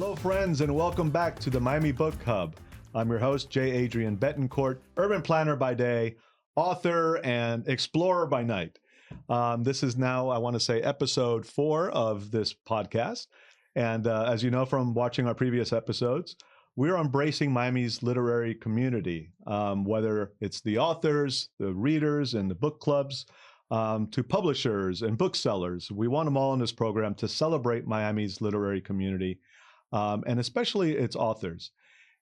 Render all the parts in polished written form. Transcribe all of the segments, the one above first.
Hello, friends, and welcome back to the Miami Book Hub. I'm your host, J. Adrian Betancourt, urban planner by day, author, and explorer by night. This is now, I want to say, episode 4 of this podcast. And as you know from watching our previous episodes, we're embracing Miami's literary community, whether it's the authors, the readers, and the book clubs, to publishers and booksellers. We want them all in this program to celebrate Miami's literary community, and especially its authors.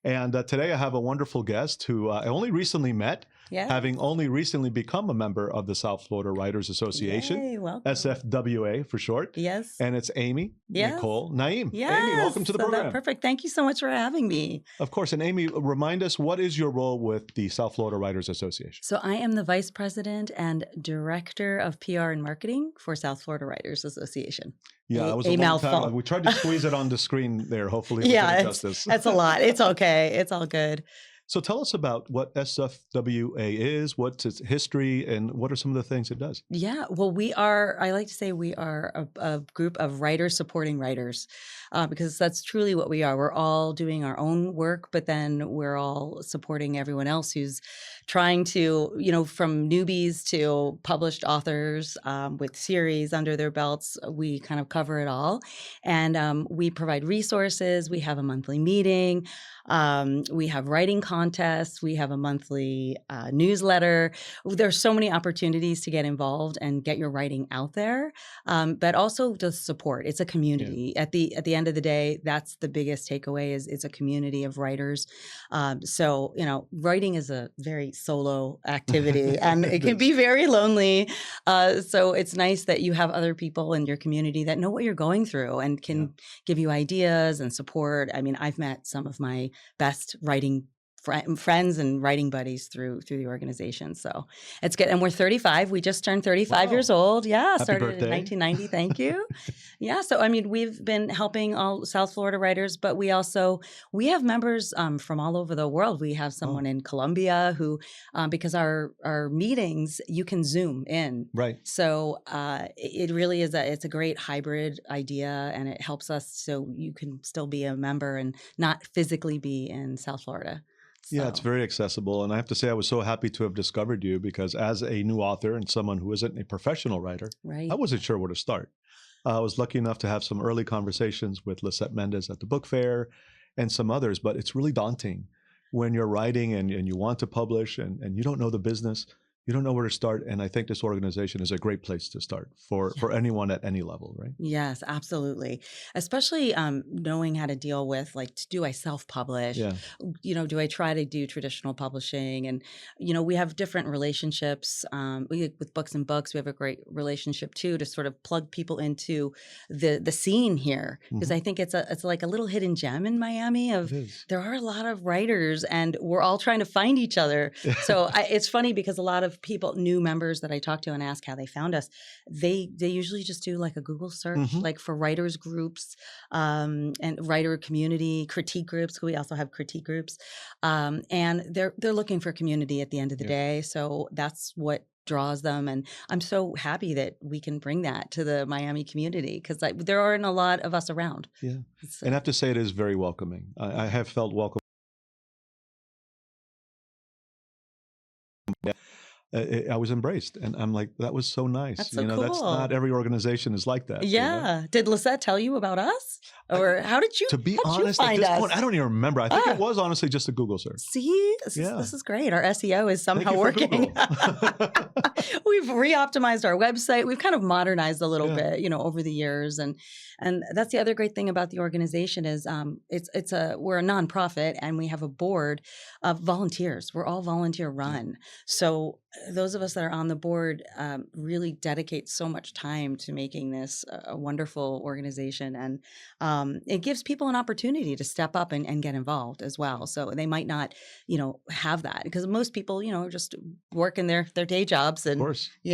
And today I have a wonderful guest who I only recently met, having only recently become a member of the South Florida Writers Association, Yay, welcome. SFWA for short. Yes. And it's Amy Nicole Naim. Yes. Amy, welcome to the program. Perfect. Thank you so much for having me. Of course. And Amy, remind us, what is your role with the South Florida Writers Association? So I am the Vice President and Director of PR and Marketing for South Florida Writers Association. Yeah, it was a long time. We tried to squeeze it on the screen there. Hopefully, yeah, justice. That's a lot. It's okay. It's all good. So tell us about what SFWA is, what's its history, and what are some of the things it does? Yeah, well, I like to say we are a group of writers supporting writers, because that's truly what we are. We're all doing our own work, but then we're all supporting everyone else who's trying to, from newbies to published authors with series under their belts. We kind of cover it all. And we provide resources. We have a monthly meeting. We have writing contests. We have a monthly newsletter. There's so many opportunities to get involved and get your writing out there, but also to support. It's a community. Yeah. At the end of the day, that's the biggest takeaway is it's a community of writers. So, writing is a very solo activity and it can be very lonely. So it's nice that you have other people in your community that know what you're going through and can give you ideas and support. I mean, I've met some of my best writing friends and writing buddies through the organization. So it's good. And we're 35. We just turned 35 years old. Yeah. Happy Started birthday. in 1990. Thank you. Yeah. So, I mean, we've been helping all South Florida writers, but we have members from all over the world. We have someone in Colombia who, because our meetings, you can Zoom in. Right. So it really is it's a great hybrid idea, and it helps us so you can still be a member and not physically be in South Florida. So. Yeah, it's very accessible. And I have to say, I was so happy to have discovered you because as a new author and someone who isn't a professional writer, I wasn't sure where to start. I was lucky enough to have some early conversations with Lisette Mendez at the book fair and some others, but it's really daunting when you're writing and you want to publish and you don't know the business. You don't know where to start. And I think this organization is a great place to start for anyone at any level, right? Yes, absolutely. Especially knowing how to deal with, do I self-publish? Yeah. Do I try to do traditional publishing? And, we have different relationships. With Books and Books, we have a great relationship too, to sort of plug people into the scene here. Because I think it's like a little hidden gem in Miami there are a lot of writers and we're all trying to find each other. So it's funny because a lot of people, new members that I talk to and ask how they found us, they usually just do like a Google search, like for writers groups and writer community, critique groups. We also have critique groups, and they're looking for community at the end of the day. So that's what draws them, and I'm so happy that we can bring that to the Miami community because there aren't a lot of us around. Yeah, and I have to say it is very welcoming. I have felt welcome. I was embraced, and I'm like, that was so nice. That's so cool. That's not every organization is like that. Yeah. Did Lisette tell you about us? Or how did you? To be honest, at this point, I don't even remember. I think it was honestly just a Google search. See, this is great. Our SEO is somehow working. We've re-optimized our website. We've kind of modernized a little bit, over the years, and that's the other great thing about the organization is we're a nonprofit and we have a board of volunteers. We're all volunteer run, so those of us that are on the board really dedicate so much time to making this a wonderful organization, and it gives people an opportunity to step up and get involved as well. So they might not, have that because most people, are just working their day jobs and,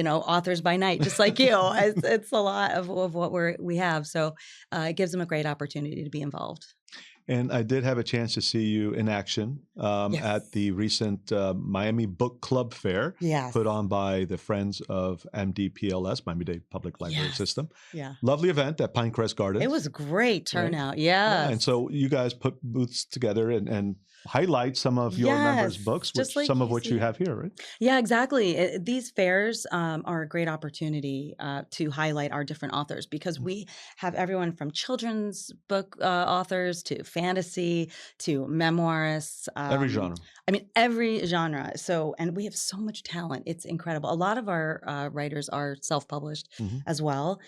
authors by night, just like you. It's a lot of what we have. So it gives them a great opportunity to be involved. And I did have a chance to see you in action Yes. at the recent Miami Book Club Fair Yes. put on by the Friends of MDPLS, Miami-Dade Public Library Yes. System. Yeah. Lovely event at Pinecrest Gardens. It was a great right? turnout. Yeah, and Yes. so you guys put booths together and highlight some of your members' Yes, books, just which like some of you which you see. have here, right? Yeah, exactly. These fairs are a great opportunity to highlight our different authors because we have everyone from children's book authors to fantasy to memoirists. Every genre. I mean, every genre. So, and we have so much talent. It's incredible. A lot of our writers are self-published as well.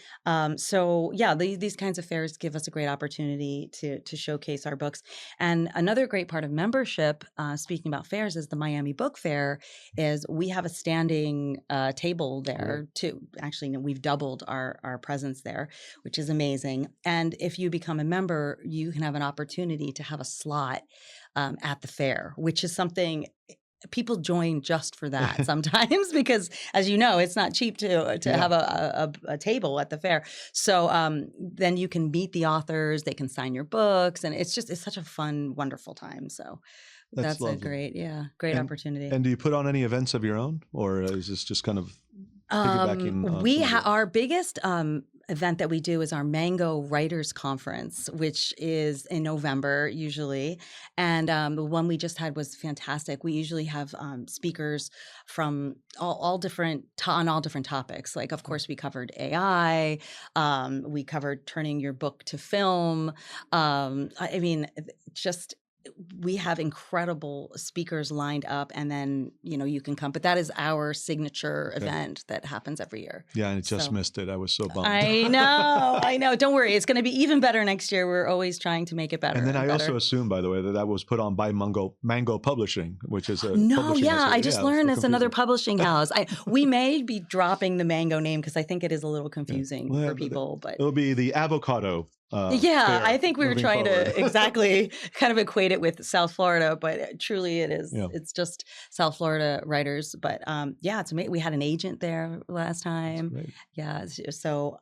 So, yeah, these kinds of fairs give us a great opportunity to showcase our books. And another great part of membership, speaking about fairs, is the Miami Book Fair. Is we have a standing table there too. Actually, no, we've doubled our presence there, which is amazing. And if you become a member, you can have an opportunity to have a slot at the fair, which is something people join just for that sometimes because, as you know, it's not cheap to have a table at the fair. So then you can meet the authors, they can sign your books, and it's such a fun, wonderful time. So that's a lovely. great opportunity. And do you put on any events of your own, or is this just kind of piggybacking on We some of our biggest event that we do is our Mango Writers Conference, which is in November usually. And the one we just had was fantastic. We usually have speakers from all different on all different topics. Like, of course, we covered AI. We covered turning your book to film. I mean, just we have incredible speakers lined up, and then you can come. But that is our signature event that happens every year. Yeah, and I just missed it. I was so bummed. I know. Don't worry, it's going to be even better next year. We're always trying to make it better. And then I better. also assume, by the way, that was put on by Mango Publishing, which is a publishing house. I just learned it's confusing. another publishing house. We may be dropping the Mango name because I think it is a little confusing for people. But it'll be the Avocado. I think we were trying forward. to exactly kind of equate it with South Florida, but truly it is. Yeah. It's just South Florida writers. But it's amazing. We had an agent there last time. Yeah. So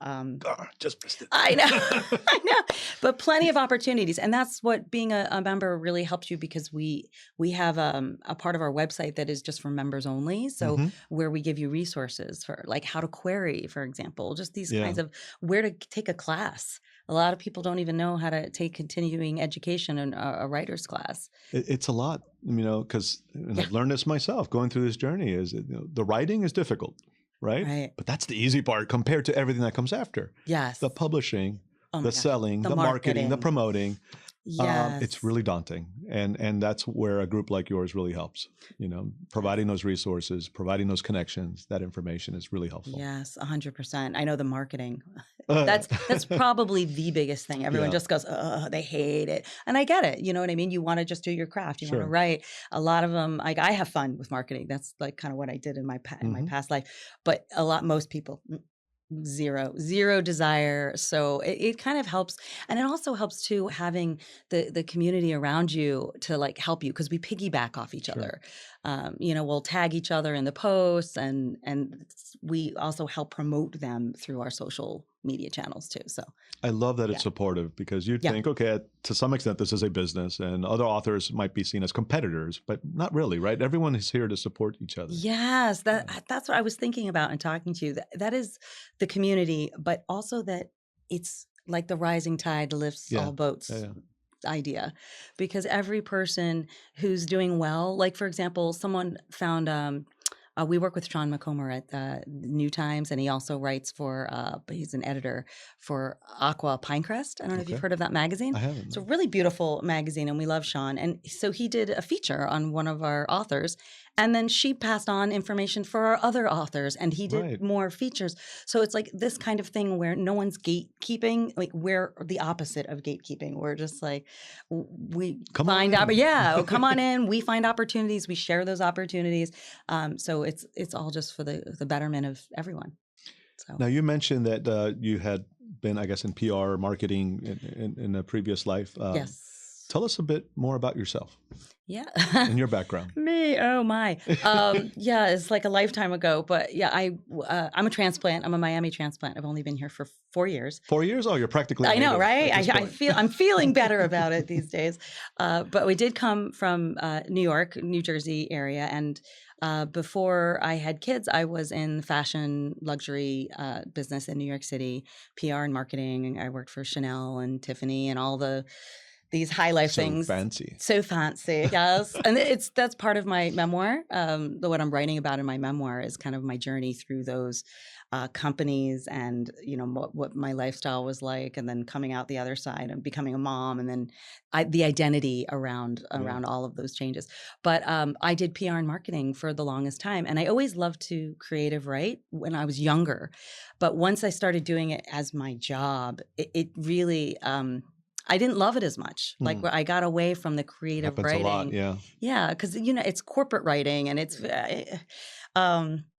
just missed it. I know. But plenty of opportunities. And that's what being a member really helps you, because we have a part of our website that is just for members only. So where we give you resources for like how to query, for example, just these kinds of where to take a class. A lot of people don't even know how to take continuing education in a writer's class. It's a lot, because I've learned this myself going through this journey. Is the writing is difficult, right? But that's the easy part compared to everything that comes after. Yes. The publishing, the selling, the marketing, the promoting. Yes. It's really daunting. And that's where a group like yours really helps. Providing those resources, providing those connections, that information is really helpful. Yes, 100%. I know the marketing. That's probably the biggest thing. Everyone just goes, they hate it. And I get it. You know what I mean? You want to just do your craft. You want to write. A lot of them, like I have fun with marketing. That's like kind of what I did in my past life. But most people, zero desire. So it kind of helps. And it also helps too, having the community around you to like help you, because we piggyback off each other. We'll tag each other in the posts, and we also help promote them through our social media channels too. So I love that it's supportive, because you'd think, okay, to some extent this is a business and other authors might be seen as competitors, but not really, right? Everyone is here to support each other. Yes, that's what I was thinking about and talking to you. That is the community, but also that it's like the rising tide lifts all boats. Idea, because every person who's doing well, like for example, someone found we work with Sean McComber at New Times, and he also writes for he's an editor for Aqua Pinecrest. I don't know if you've heard of that magazine. I haven't. It's a really beautiful magazine, and we love Sean. And so he did a feature on one of our authors, and then she passed on information for our other authors, and he did more features. So it's like this kind of thing where no one's gatekeeping. Like we're the opposite of gatekeeping. We're just like, we come on in. We find opportunities. We share those opportunities. So it's all just for the betterment of everyone. So now you mentioned that you had been, I guess, in PR marketing in a previous life. Yes. Tell us a bit more about yourself Yeah. and your background. Me, oh my. Yeah, it's like a lifetime ago. But yeah, I'm a transplant. I'm a Miami transplant. I've only been here for 4 years. 4 years? Oh, you're practically I know, native right? at this point. I'm feeling better about it these days. But we did come from New York, New Jersey area, and before I had kids, I was in the fashion luxury business in New York City, PR and marketing. I worked for Chanel and Tiffany and all these high life So things. fancy. So fancy, yes. And that's part of my memoir. What I'm writing about in my memoir is kind of my journey through those companies, and what my lifestyle was like, and then coming out the other side and becoming a mom, and then the identity around all of those changes. But I did PR and marketing for the longest time, and I always loved to creative write when I was younger. But once I started doing it as my job, it really I didn't love it as much. Like I got away from the creative Happens writing. a lot, yeah. Yeah, because it's corporate writing, and it's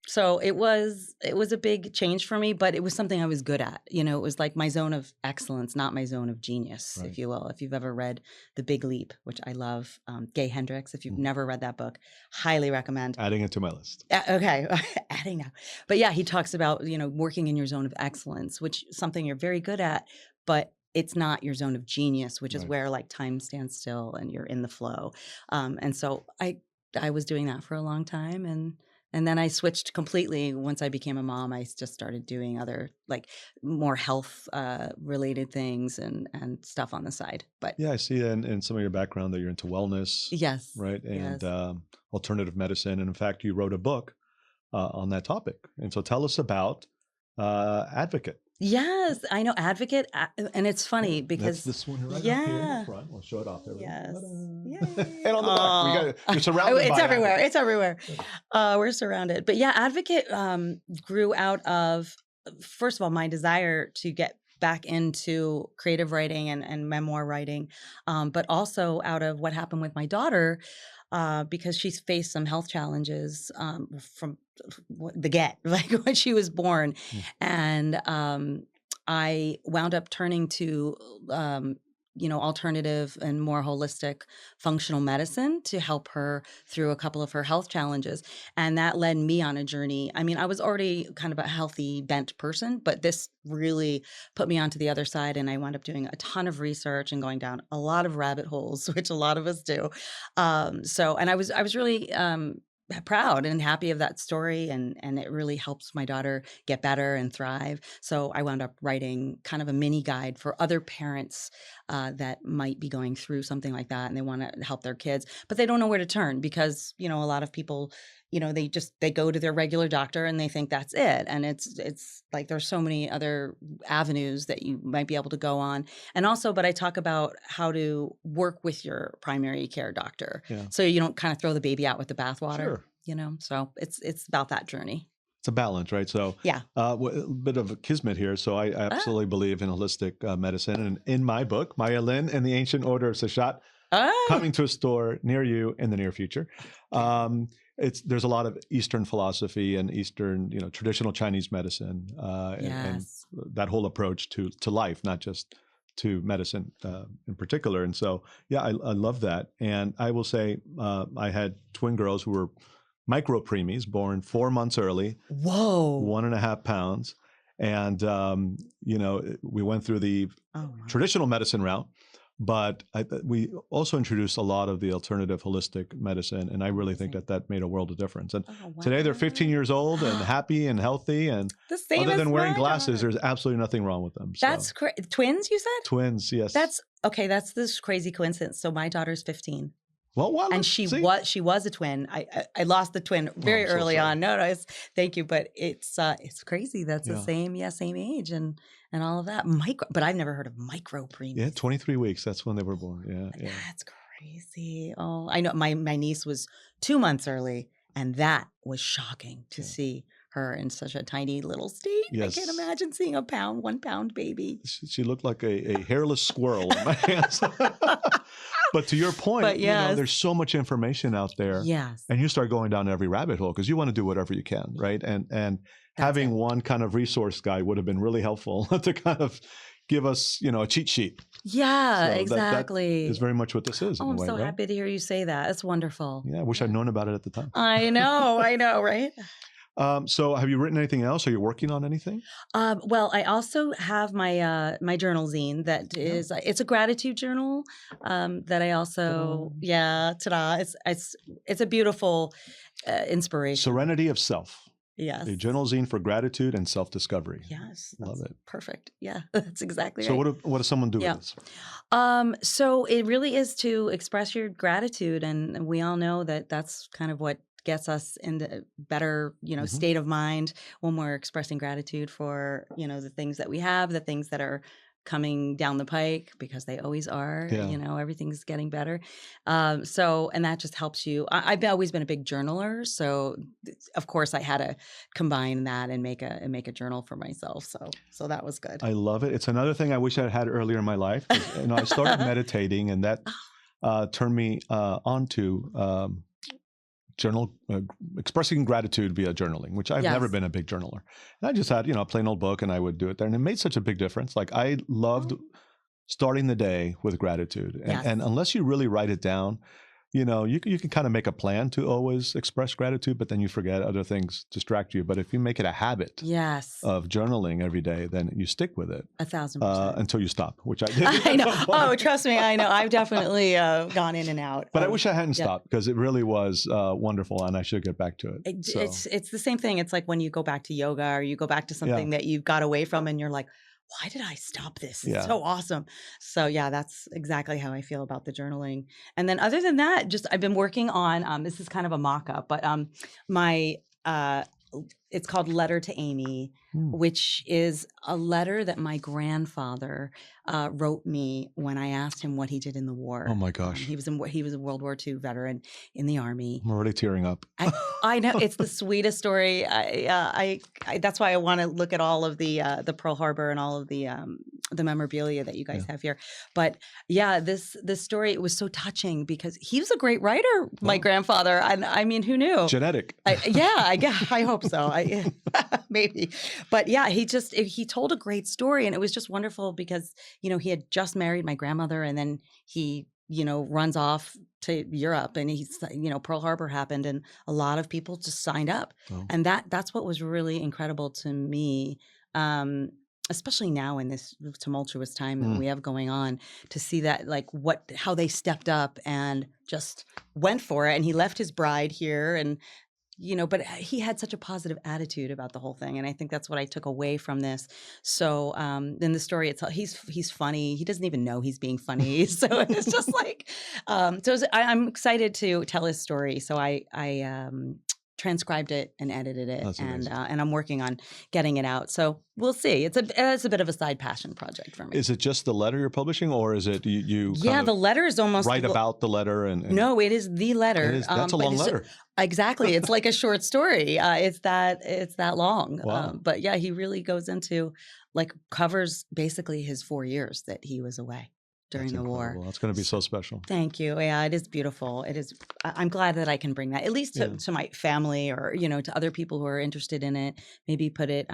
so it was a big change for me, but it was something I was good at. It was like my zone of excellence, not my zone of genius, Right. if you will. If you've ever read The Big Leap, which I love, Gay Hendricks. If you've never read that book, highly recommend. Adding it to my list. Okay, adding now. But yeah, he talks about working in your zone of excellence, which is something you're very good at, but it's not your zone of genius, which is Right. where like time stands still and you're in the flow. And so I was doing that for a long time, and then I switched completely once I became a mom. I just started doing other like more health related things and stuff on the side. But Yeah, I see in some of your background that you're into wellness, yes, right? And yes. alternative medicine. And in fact, you wrote a book on that topic. And so tell us about Advocate. Yes, I know Advocate, and it's funny That's because this one right up here in the yeah, front. We'll show it off there. yes, Ta-da. yay. And on the back, you're surrounded It's by everywhere. Advocate. It's everywhere. We're surrounded. But yeah, Advocate grew out of, first of all, my desire to get back into creative writing and memoir writing, but also out of what happened with my daughter. Because she's faced some health challenges from the get, like when she was born. And I wound up turning to, alternative and more holistic functional medicine to help her through a couple of her health challenges. And that led me on a journey. I mean, I was already kind of a healthy bent person, but this really put me onto the other side. And I wound up doing a ton of research and going down a lot of rabbit holes, which a lot of us do. And I was really proud and happy of that story, and it really helps my daughter get better and thrive. So I wound up writing kind of a mini guide for other parents that might be going through something like that, and they want to help their kids, but they don't know where to turn because a lot of people they go to their regular doctor and they think that's it, and it's like there's so many other avenues that you might be able to go on. And also, but I talk about how to work with your primary care doctor, so you don't kind of throw the baby out with the bathwater. Sure. So it's about that journey. It's a balance, right? So yeah, a bit of a kismet here. So I absolutely believe in holistic medicine, and in my book, Maya Lin and the Ancient Order of Seshat, coming to a store near you in the near future. There's a lot of Eastern philosophy and Eastern, traditional Chinese medicine, and that whole approach to life, not just to medicine in particular. And so, yeah, I love that. And I will say, I had twin girls who were micro preemies, born 4 months early. Whoa. 1.5 pounds. And, we went through the traditional medicine route, but we also introduced a lot of the alternative holistic medicine. And I really think that made a world of difference. And today they're 15 years old and happy and healthy. And the same other than wearing glasses, daughter. there's absolutely nothing wrong with them. That's twins, you said? Twins, yes. That's this crazy coincidence. So my daughter's 15. Well, and she was a twin. I lost the twin very early on. No, thank you, but it's crazy. That's the same age and all of that. But I've never heard of micro preemies. Yeah, 23 weeks. That's when they were born. Yeah. That's crazy. Oh, I know. My niece was 2 months early, and that was shocking to see her in such a tiny little state. Yes. I can't imagine seeing a 1 pound baby. She looked like a hairless squirrel in my hands. But to your point, there's so much information out there. Yes. And you start going down every rabbit hole because you want to do whatever you can, right? And having one kind of resource guide would have been really helpful to kind of, give us, a cheat sheet. Yeah, So exactly. that is very much what this is. Oh, in a I'm way, so right? happy to hear you say that. It's wonderful. Yeah, I wish I'd known about it at the time. I know, right? So have you written anything else? Are you working on anything? Well, I also have my journal zine that is it's a gratitude journal that I also ta-da! It's a beautiful inspiration. Serenity of Self. Yes. A journal zine for gratitude and self-discovery. Yes. Love it. Perfect. Yeah, that's exactly So right. what does someone do with this? So it really is to express your gratitude, and we all know that that's kind of what gets us into better, state of mind when we're expressing gratitude for, the things that we have, the things that are coming down the pike, because they always are. Everything's getting better. And that just helps you. I've always been a big journaler, so of course I had to combine that and make a journal for myself. So that was good. I love it. It's another thing I wish I had earlier in my life. I started meditating, and that turned me onto journal expressing gratitude via journaling, which I've never been a big journaler. And I just had a plain old book, and I would do it there, and it made such a big difference. Like, I loved starting the day with gratitude, and unless you really write it down, you can kind of make a plan to always express gratitude, but then you forget, other things distract you. But if you make it a habit of journaling every day, then you stick with it 1,000% until you stop, which I did. I know. Oh, trust me, I know. I've definitely gone in and out. But I wish I hadn't stopped, because it really was wonderful, and I should get back to it. It's the same thing. It's like when you go back to yoga, or you go back to something that you got away from, and you're like, why did I stop this? It's so awesome. So that's exactly how I feel about the journaling. And then other than that, just I've been working on, this is kind of a mock-up, but my it's called Letter to Amy, which is a letter that my grandfather wrote me when I asked him what he did in the war. Oh my gosh. He was a World War II veteran in the Army. I'm already tearing up. I know, it's the sweetest story. I that's why I want to look at all of the Pearl Harbor and all of the memorabilia that you guys have here. But this story, it was so touching, because he was a great writer, my grandfather. And I mean, who knew? Genetic. I hope so. Maybe. But he told a great story, and it was just wonderful, because, he had just married my grandmother, and then he, runs off to Europe, and he's, Pearl Harbor happened, and a lot of people just signed up. And that's what was really incredible to me. Especially now in this tumultuous time that we have going on, to see that, like, how they stepped up and just went for it. And he left his bride here, and but he had such a positive attitude about the whole thing, and I think that's what I took away from this. So, in the story itself, he's funny. He doesn't even know he's being funny, so it's just like, I'm excited to tell his story. So I transcribed it and edited it, and I'm working on getting it out. So we'll see. It's a bit of a side passion project for me. Is it just the letter you're publishing, or is it you? The letter is almost write about the letter, and no, it is the letter. That's a long letter. Exactly, it's like a short story. It's that long. Wow. But he really goes into, covers basically his 4 years that he was away during the war. That's going to be so special. Thank you. Yeah, it is beautiful. It is. I'm glad that I can bring that, at least to my family, or to other people who are interested in it. Maybe put it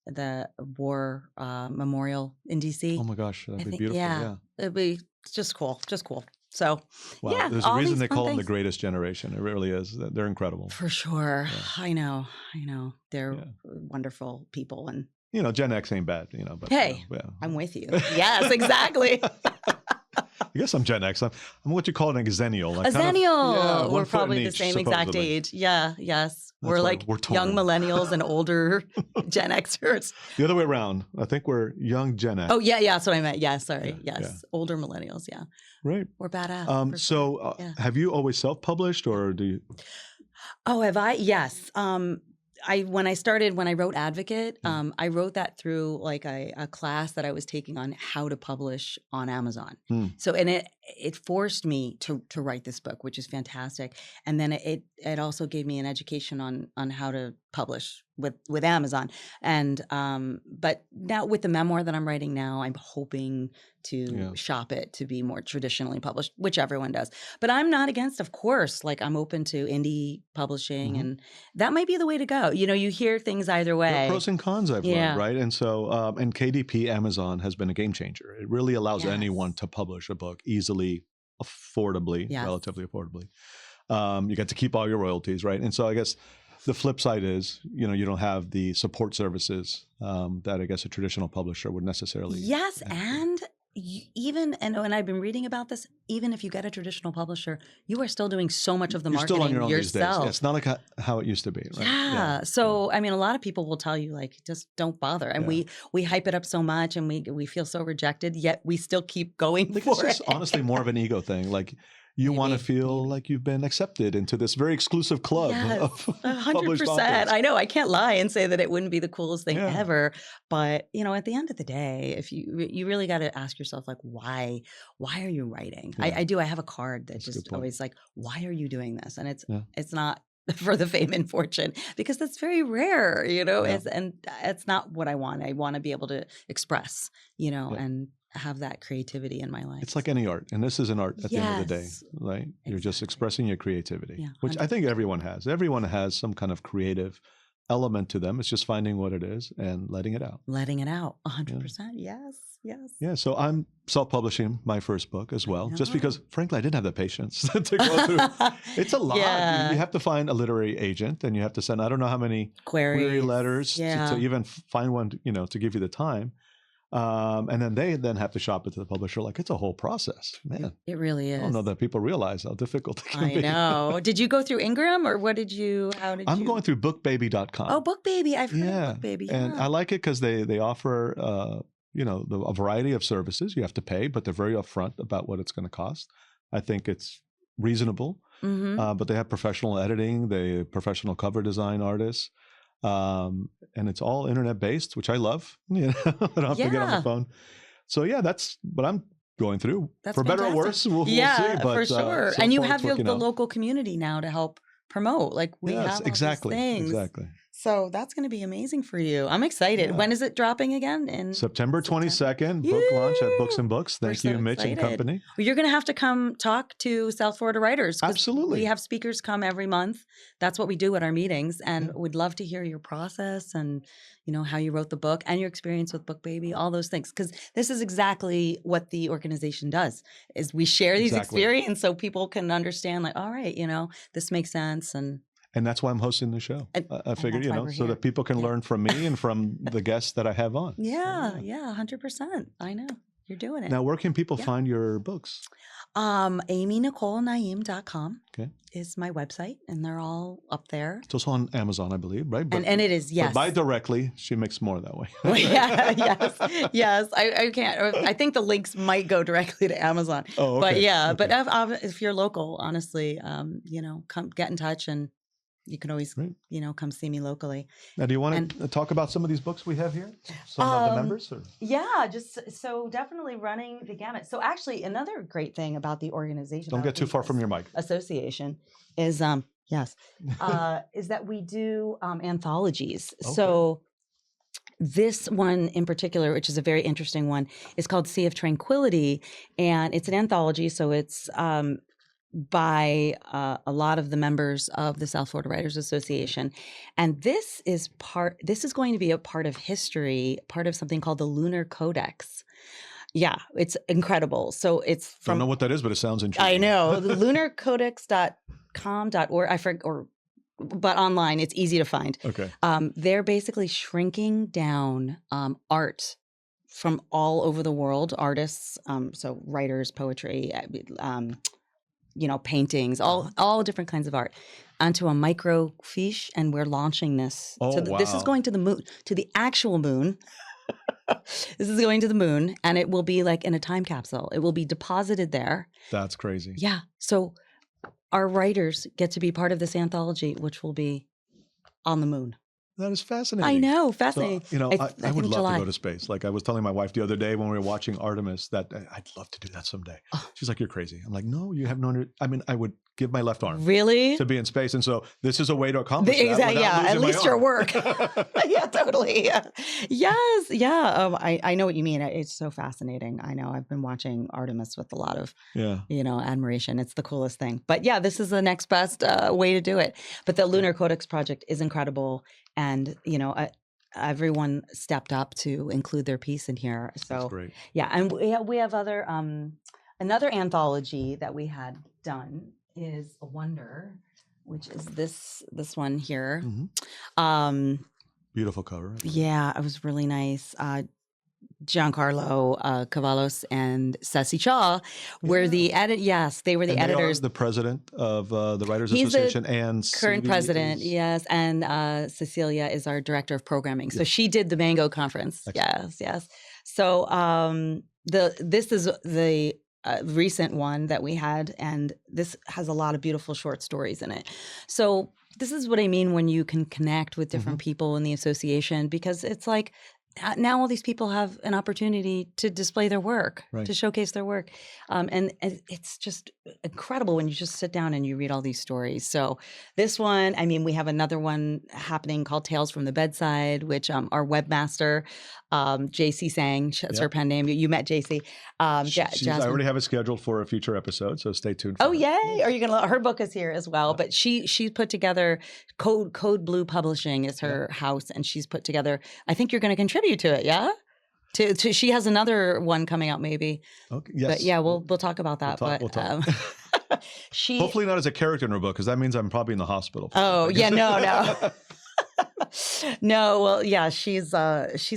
the war memorial in DC. Oh my gosh, that'd be beautiful. Yeah, it'd be just cool. So, there's a reason they call them the greatest generation. It really is. They're incredible. For sure. Yeah. I know. They're wonderful people, and Gen X ain't bad. But hey, I'm with you. Yes, exactly. I guess I'm Gen X. I'm what you call an Xennial. A Xennial. We're probably the same exact age. Yeah. Yes. We're young millennials and older Gen Xers. The other way around. I think we're young Gen X. Oh, yeah. That's what I meant. Yeah. Sorry. Yes. Yeah. Older millennials. Yeah. Right. We're badass. Have you always self-published, or do you? Oh, have I? Yes. When I wrote Advocate, I wrote that through a class that I was taking on how to publish on Amazon. So, and it forced me to write this book, which is fantastic. And then it also gave me an education on how to publish with Amazon. And but now with the memoir that I'm writing now, I'm hoping to shop it to be more traditionally published, which everyone does. But I'm not against, of course, like I'm open to indie publishing, and that might be the way to go. You know, you hear things either way. There are pros and cons, I've learned, right? And so, and KDP Amazon has been a game changer. It really allows anyone to publish a book easily, affordably, relatively affordably. You get to keep all your royalties, right? And so I guess the flip side is, you know, you don't have the support services that I guess a traditional publisher would necessarily. Yes, and and I've been reading about this, even if you get a traditional publisher, you are still doing so much of the marketing still on your own yourself. These days. Yeah, it's not like how it used to be, right? Yeah. So, I mean, a lot of people will tell you, like, just don't bother. And we hype it up so much, and we feel so rejected, yet we still keep going for it's just honestly more of an ego thing. Like, you want to feel like you've been accepted into this very exclusive club of 100%. I know. I can't lie and say that it wouldn't be the coolest thing ever. But, you know, at the end of the day, if you really got to ask yourself, like, why are you writing? I do. I have a card that's just always like, why are you doing this? And it's not for the fame and fortune, because that's very rare, you know, and it's not what I want. I want to be able to express, you know, and have that creativity in my life. It's like any art, and this is an art at the end of the day, right? Exactly. You're just expressing your creativity, which I think everyone has. Everyone has some kind of creative element to them. It's just finding what it is and letting it out. 100%. Yes. Yeah, so I'm self-publishing my first book as well, just because, frankly, I didn't have the patience to go through. It's a lot. You have to find a literary agent, and you have to send, I don't know how many query letters to even find one, you know, to give you the time. And then they have to shop it to the publisher. Like, it's a whole process, man. It really is. I don't know that people realize how difficult it can be. I know. Did you go through Ingram, or how did you? I'm going through bookbaby.com. Oh, BookBaby. I've heard of BookBaby. And I like it because they offer, you know, a variety of services. You have to pay, but they're very upfront about what it's going to cost. I think it's reasonable, but they have professional editing, they have professional cover design artists. And it's all internet based, which I love. You know, I don't have to get on the phone. So that's what I'm going through. That's for better or worse. We'll see. But, for sure. So and you have the local community now to help promote. Like we have all these things. Exactly. So that's going to be amazing for you. I'm excited. When is it dropping again? In September 22nd, book launch at Books and Books. Thank you, Mitch and company. Well, you're going to have to come talk to South Florida writers. Absolutely. We have speakers come every month. That's what we do at our meetings. And we'd love to hear your process and, you know, how you wrote the book and your experience with BookBaby, all those things. Because this is exactly what the organization does, is we share these experiences so people can understand, like, all right, you know, this makes sense. And that's why I'm hosting the show. I figured, you know, so that people can learn from me and from the guests that I have on. Yeah, 100%. I know. You're doing it. Now, where can people find your books? AmyNicoleNaim.com is my website, and they're all up there. It's also on Amazon, I believe, right? But, and it is, yes. But buy directly. She makes more that way. Yes. I can't. I think the links might go directly to Amazon. Oh, okay. But if you're local, honestly, you know, come get in touch, and you can always, you know, come see me locally. Now, do you want to talk about some of these books we have here? Some of the members? Or? Yeah, just so definitely running the gamut. So actually, another great thing about the organization. Don't get too far from your mic. Association is, is that we do anthologies. Okay. So this one in particular, which is a very interesting one, is called Sea of Tranquility. And it's an anthology. So it's by a lot of the members of the South Florida Writers Association. And this is going to be a part of history, part of something called the Lunar Codex. Yeah, it's incredible. So it's from... Don't know what that is, but it sounds interesting. I know. The lunarcodex.com.org, but online, it's easy to find. Okay. They're basically shrinking down art from all over the world, artists, so writers, poetry, you know, paintings, all different kinds of art, onto a microfiche, and we're launching this. This is going to the moon, to the actual moon. This is going to the moon, and it will be like in a time capsule. It will be deposited there. That's crazy. Yeah. So our writers get to be part of this anthology, which will be on the moon. That is fascinating. I know, So, fascinating. I would think love July. to go to space. Like I was telling my wife the other day when we were watching Artemis that I'd love to do that someday. Oh. She's like, "You're crazy." I'm like, "No, you have no." I mean, I would give my left arm Really? to be in space, and so this is a way to accomplish that. Exactly. Without Yeah. At losing my least your arm. work. Yeah, totally. Yeah. Yes. Yeah. I know what you mean. It's so fascinating. I know. I've been watching Artemis with a lot of, Yeah. admiration. It's the coolest thing. But yeah, this is the next best way to do it. But the Lunar Codex project is incredible. And, everyone stepped up to include their piece in here. So That's great. yeah. And we have other, another anthology that we had done is A Wonder, which is this one here. Mm-hmm. Beautiful cover. Yeah, it was really nice. Giancarlo Cavalos and Ceci Shaw were the they were the editors. The president of the Writers He's Association and current president, yes, and Cecilia is our director of programming. So she did the Mango conference. Excellent. Yes. So this is the recent one that we had, and this has a lot of beautiful short stories in it. So this is what I mean when you can connect with different people in the association, because it's like now all these people have an opportunity to display their work, to showcase their work. And it's just incredible when you just sit down and you read all these stories. So this one, I mean, we have another one happening called Tales from the Bedside, which our webmaster, JC Sang, that's her pen name. You met JC. I already have it scheduled for a future episode, so stay tuned. Oh, yay. Are you going to, her book is here as well, but she put together, Code Blue Publishing is her house, and she's put together, I think you're going to contribute to it, yeah? She has another one coming out maybe. Okay, yes. But yeah, we'll talk about that. We'll talk. Hopefully not as a character in her book, because that means I'm probably in the hospital. Oh, yeah, no. No, well, yeah, she's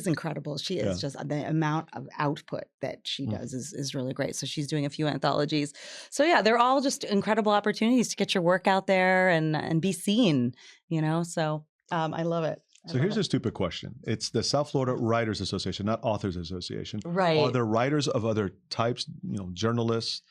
incredible. She is just the amount of output that she does is really great. So she's doing a few anthologies. So yeah, they're all just incredible opportunities to get your work out there and be seen, So I love it. So here's a stupid question. It's the South Florida Writers Association, not Authors Association. Right. Are there writers of other types, journalists,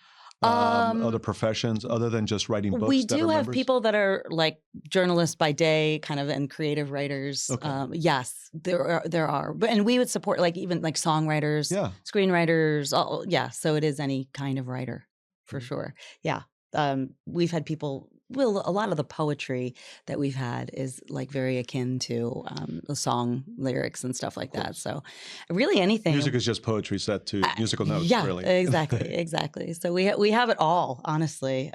other professions, other than just writing books? We do have people that are like journalists by day, kind of, and creative writers. Okay. Yes, there are. And we would support even songwriters, screenwriters. So it is any kind of writer, for sure. Yeah. We've had people. Well, a lot of the poetry that we've had is very akin to the song lyrics and stuff like that. So really anything. Music is just poetry set to musical notes, really. Exactly. So we have it all, honestly.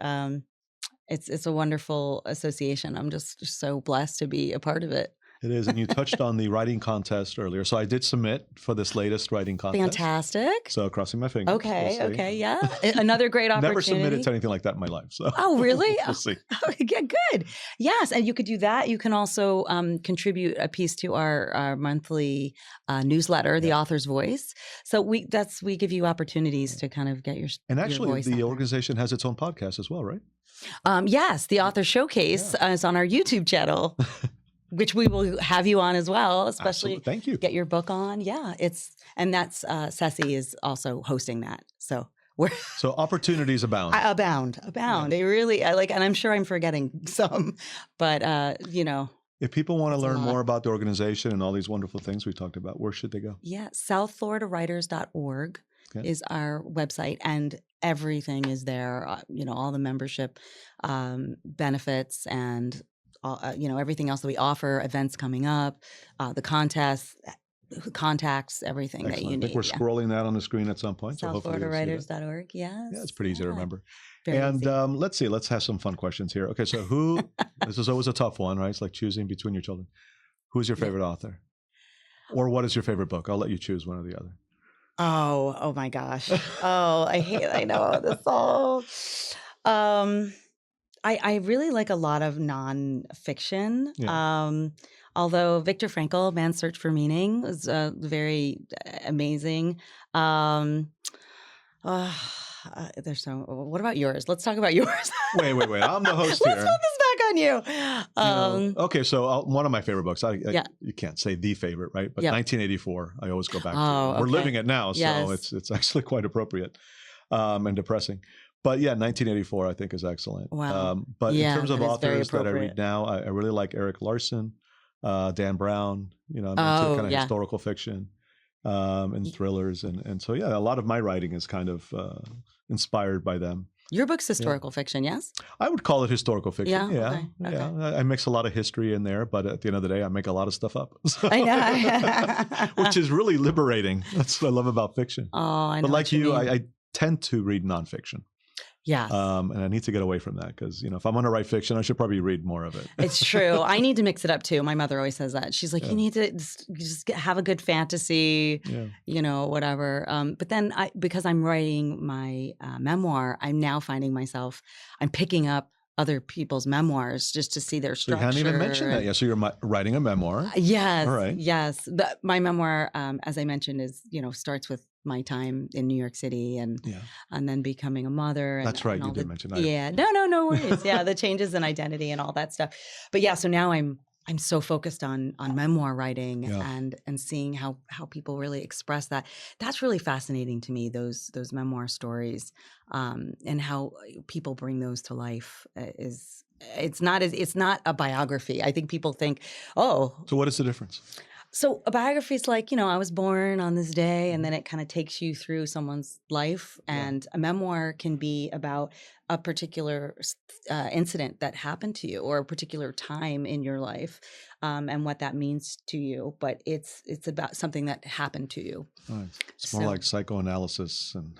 It's a wonderful association. I'm just so blessed to be a part of it. It is. And you touched on the writing contest earlier. So I did submit for this latest writing contest. Fantastic. So crossing my fingers. Okay. Yeah. Another great opportunity. Never submitted to anything like that in my life. So. Oh, really? We'll see. Oh, yeah, good. Yes. And you could do that. You can also contribute a piece to our monthly newsletter, The Author's Voice. So we give you opportunities to kind of get your And actually, your voice the organization has its own podcast as well, right? Yes. The Author Showcase is on our YouTube channel. Which we will have you on as well, especially Thank you. Get your book on. Yeah, that's Ceci is also hosting that. So opportunities abound. Abound. Yeah. They really and I'm sure I'm forgetting some, but If people want to learn more about the organization and all these wonderful things we talked about, where should they go? Yeah, southfloridawriters.org is our website, and everything is there. All the membership benefits and everything else that we offer, events coming up, the contests, contacts, everything that you need. I think we're scrolling that on the screen at some point. SouthFloridaWriters.org, yes. Yeah, it's pretty easy to remember. Very easy. Let's see, let's have some fun questions here. Okay, so this is always a tough one, right? It's like choosing between your children. Who's your favorite author? Or what is your favorite book? I'll let you choose one or the other. Oh my gosh. I know this all. I really like a lot of nonfiction. Yeah. Although Viktor Frankl, Man's Search for Meaning, was very amazing. There's so. What about yours? Let's talk about yours. Wait. I'm the host here. Let's put this back on you. Okay, so one of my favorite books. You can't say the favorite, right? But 1984, I always go back to. We're living it now, so it's actually quite appropriate and depressing. But yeah, 1984 I think is excellent. Wow. But in terms of authors that I read now, I really like Eric Larson. Dan Brown. I'm into Oh, kind of yeah. historical fiction and thrillers, and so yeah, a lot of my writing is kind of inspired by them. Your book's Yeah. historical fiction, yes? I would call it historical fiction. Yeah, Yeah, okay, yeah. okay. I mix a lot of history in there, but at the end of the day, I make a lot of stuff up. So- I know. which is really liberating. That's what I love about fiction. Oh, I know. But like what you mean. I tend to read nonfiction. Yes. And I need to get away from that because, if I'm going to write fiction, I should probably read more of it. It's true. I need to mix it up too. My mother always says that. She's like, Yeah. you need to just have a good fantasy, Yeah. whatever. But then because I'm writing my memoir, I'm now finding myself, I'm picking up other people's memoirs just to see their So you structure. hadn't even mentioned that yet. So you're writing a memoir. Yes. All right. Yes. My memoir, as I mentioned, is, starts with my time in New York City and then becoming a mother. And, That's right. and You all did mention that. Yeah. No worries. Yeah. The changes in identity and all that stuff. But yeah, so now I'm so focused on memoir writing and seeing how people really express that. That's really fascinating to me, those memoir stories, and how people bring those to life it's not a biography. I think people think, oh. So what is the difference? So a biography is like, I was born on this day, and then it kind of takes you through someone's life. And a memoir can be about a particular incident that happened to you or a particular time in your life, and what that means to you. But it's about something that happened to you. Right. It's more like psychoanalysis. And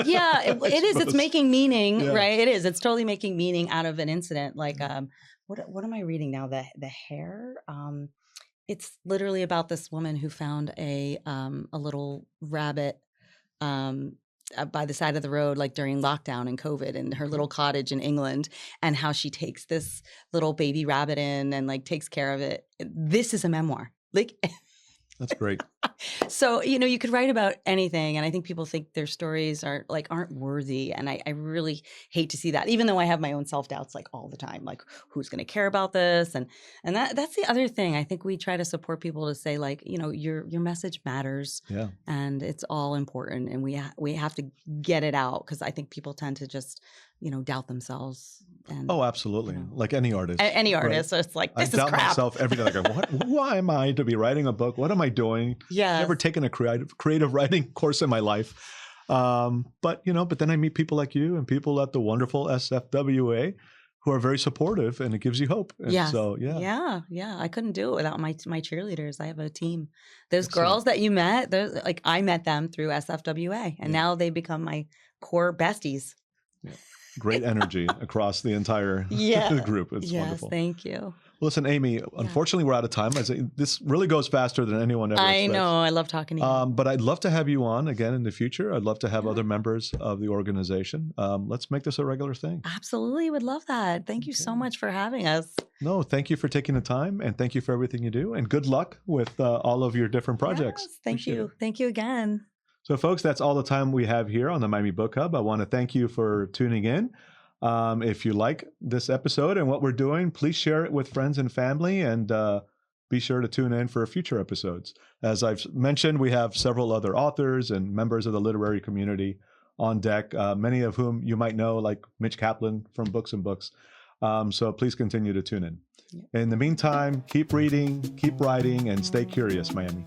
yeah, it is. It's making meaning, Yeah. right? It is. It's totally making meaning out of an incident. Like, what am I reading now? The Hair. It's literally about this woman who found a little rabbit by the side of the road, like during lockdown and COVID, in her little cottage in England, and how she takes this little baby rabbit in and like takes care of it. This is a memoir. Like, that's great. So, you could write about anything. And I think people think their stories aren't worthy. And I really hate to see that, even though I have my own self-doubts like all the time, like who's going to care about this? And that's the other thing. I think we try to support people to say like, your message matters. Yeah. And it's all important. And we have to get it out, because I think people tend to just, doubt themselves. And, Oh, absolutely. Like any artist. Any artist. Right? So it's like, this I is doubt crap. myself every day. Like, why am I to be writing a book? What am I doing? Yeah. Never taken a creative writing course in my life. But then I meet people like you and people at the wonderful SFWA who are very supportive, and it gives you hope. And so, Yeah. I couldn't do it without my cheerleaders. I have a team. Those girls that you met, I met them through SFWA, and now they become my core besties. Yeah. Great energy across the entire group. It's wonderful. Thank you. Listen, Amy, unfortunately, we're out of time. This really goes faster than anyone ever expects. I know. I love talking to you. But I'd love to have you on again in the future. I'd love to have other members of the organization. Let's make this a regular thing. Absolutely. Would love that. Thank you so much for having us. No, thank you for taking the time, and thank you for everything you do. And good luck with all of your different projects. Yes, thank you. Thank you again. So, folks, that's all the time we have here on the Miami Book Hub. I want to thank you for tuning in. If you like this episode and what we're doing, please share it with friends and family, and be sure to tune in for future episodes. As I've mentioned, we have several other authors and members of the literary community on deck, many of whom you might know, like Mitch Kaplan from Books and Books. So please continue to tune in. In the meantime, keep reading, keep writing, and stay curious, Miami.